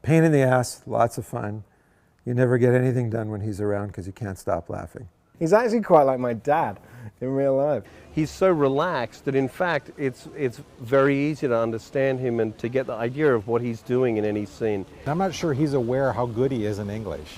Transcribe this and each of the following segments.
pain in the ass, lots of fun. You never get anything done when he's around because you can't stop laughing. He's actually quite like my dad in real life. He's so relaxed that in fact it's very easy to understand him and to get the idea of what he's doing in any scene. I'm not sure he's aware how good he is in English.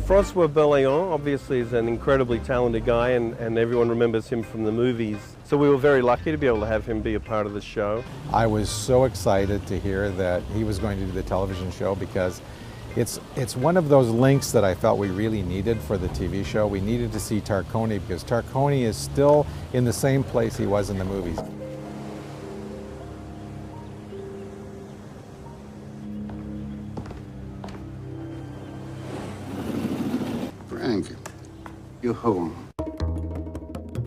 Francois Berléand obviously is an incredibly talented guy and everyone remembers him from the movies. So we were very lucky to be able to have him be a part of the show. I was so excited to hear that he was going to do the television show because it's one of those links that I felt we really needed for the TV show. We needed to see Tarcone because Tarcone is still in the same place he was in the movies. Frank, you're home.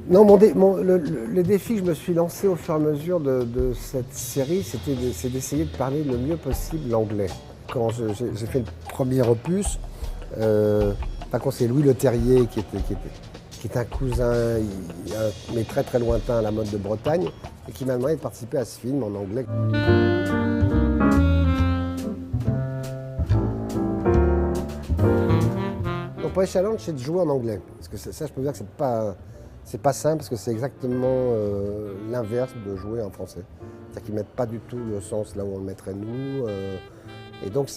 Non, le défi que je me suis lancé au fur et à mesure de cette série, c'est d'essayer de parler le mieux possible l'anglais. Quand j'ai fait le premier opus, c'est Louis Leterrier qui est un cousin, mais très très lointain à la mode de Bretagne, et qui m'a demandé de participer à ce film en anglais. Mon premier challenge, c'est de jouer en anglais. Parce que ça, je peux dire que c'est pas simple, parce que c'est exactement l'inverse de jouer en français. C'est-à-dire qu'ils ne mettent pas du tout le sens là où on le mettrait nous. Et donc,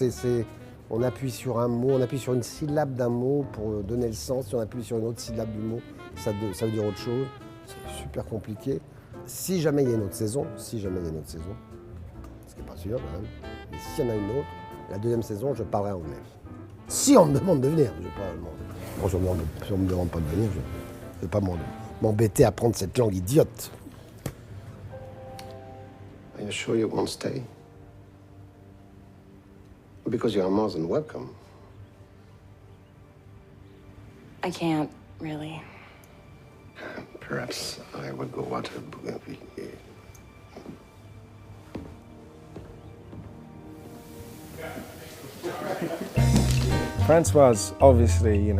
on appuie sur un mot, on appuie sur une syllabe d'un mot pour donner le sens. Si on appuie sur une autre syllabe du mot, ça veut dire autre chose. C'est super compliqué. Si jamais il y a une autre saison, ce qui n'est pas sûr quand même, mais s'il y en a une autre, la deuxième saison, je parlerai anglais. Si on me demande de venir, je vais pas bon, si on me demande pas de venir, je ne vais pas m'embêter à apprendre cette langue idiote. Are you sure you won't stay? Because you are more than welcome. I can't, really. Perhaps I will go watch a movie. Francois is obviously,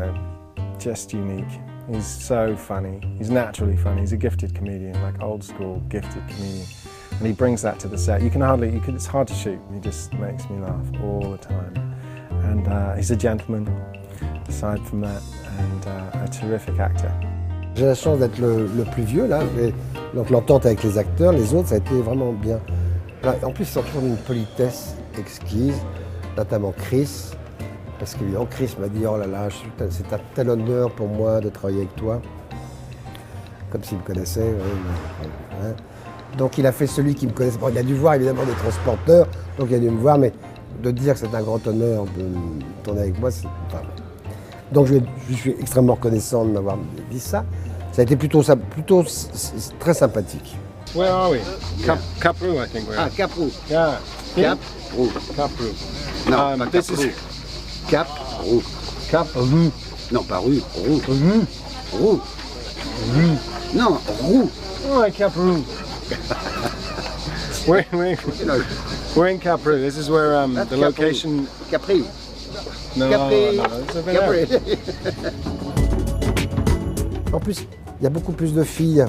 just unique. He's so funny. He's naturally funny. He's a gifted comedian, like old school gifted comedian. And he brings that to the set. It's hard to shoot. He just makes me laugh all the time. And he's a gentleman, aside from that, and a terrific actor. J'ai la chance d'être le plus vieux, là. Donc l'entente avec les acteurs, les autres, ça a été vraiment bien. En plus, ils sont toujours d'une politesse exquise, notamment Chris. Parce que Chris m'a dit, oh là là, c'est un tel honneur pour moi de travailler avec toi. Comme s'il me connaissait. Ouais. Donc il a fait celui qui me connaissait. Bon, il a dû voir évidemment des transporteurs, donc il a dû me voir, mais de dire que c'est un grand honneur de tourner avec moi, c'est... Enfin, donc je suis extrêmement reconnaissant de m'avoir dit ça. Ça a été plutôt très sympathique. Where are we? Caprou, I think we're. Ah, Caprou. Yeah. Caprou. Caprou. Non, pas this Caprou. is Caprou. Caprou. Non, pas rue. Roux. Roux. Non, roux. Oh, Caprou. We're in Caprou. This is where the Caprou. location. Capri. No, Capri. no, it's over Capri. there. En plus, il y a beaucoup plus de filles.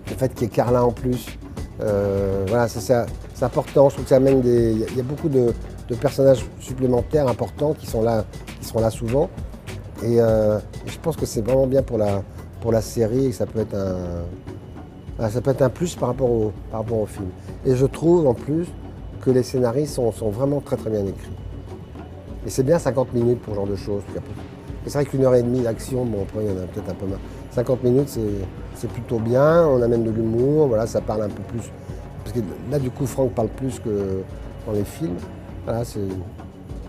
Le fait qu'il y ait Carla en plus, voilà, c'est important. Je trouve que ça amène il y a beaucoup de personnages supplémentaires importants qui sont là souvent. Et je pense que c'est vraiment bien pour la série et que ça peut être un plus par rapport au film. Et je trouve en plus que les scénarios sont vraiment très très bien écrits. Et c'est bien 50 minutes pour ce genre de choses. Et c'est vrai qu'une heure et demie d'action, bon après il y en a peut-être un peu moins. 50 minutes c'est plutôt bien, on amène de l'humour, voilà, ça parle un peu plus. Parce que là du coup Franck parle plus que dans les films. Voilà, c'est.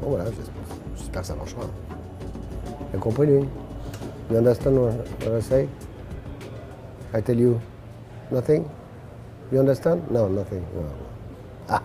Bon voilà, j'espère que ça marchera. T'as compris lui? You understand what I say? I tell you nothing? You understand? No, nothing. No.